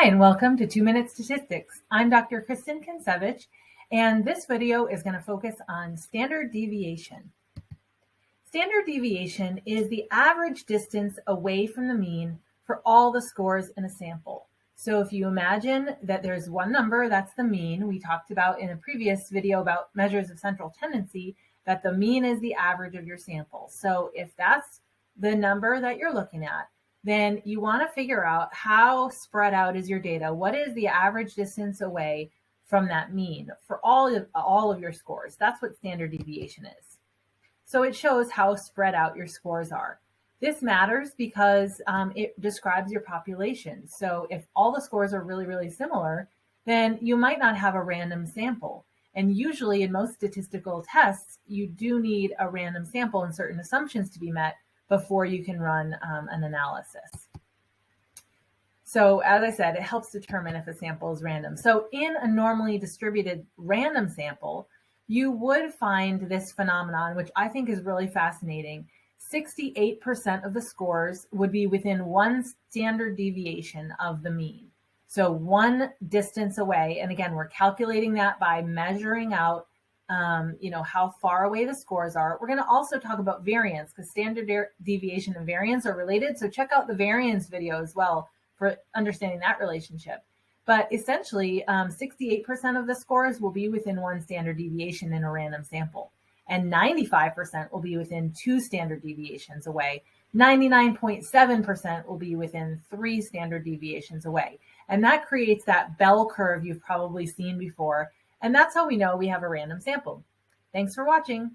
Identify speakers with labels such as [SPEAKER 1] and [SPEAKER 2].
[SPEAKER 1] and welcome to 2-Minute Statistics. I'm Dr. Kristen Kinsevich, and this video is going to focus on standard deviation. Standard deviation is the average distance away from the mean for all the scores in a sample. So if you imagine that there's one number, that's the mean. We talked about in a previous video about measures of central tendency, that the mean is the average of your sample. So if that's the number that you're looking at, then you want to figure out how spread out is your data. What is the average distance away from that mean for all of your scores? That's what standard deviation is. So it shows how spread out your scores are. This matters because it describes your population. So if all the scores are really, really similar, then you might not have a random sample. And usually in most statistical tests, you do need a random sample and certain assumptions to be met before you can run an analysis. So as I said, it helps determine if a sample is random. So in a normally distributed random sample, you would find this phenomenon, which I think is really fascinating. 68% of the scores would be within one standard deviation of the mean. So one distance away, and again, we're calculating that by measuring out how far away the scores are. We're going to also talk about variance because standard deviation and variance are related. So check out the variance video as well for understanding that relationship. But essentially, 68% of the scores will be within one standard deviation in a random sample, and 95% will be within two standard deviations away. 99.7% will be within three standard deviations away. And that creates that bell curve you've probably seen before. And that's how we know we have a random sample. Thanks for watching.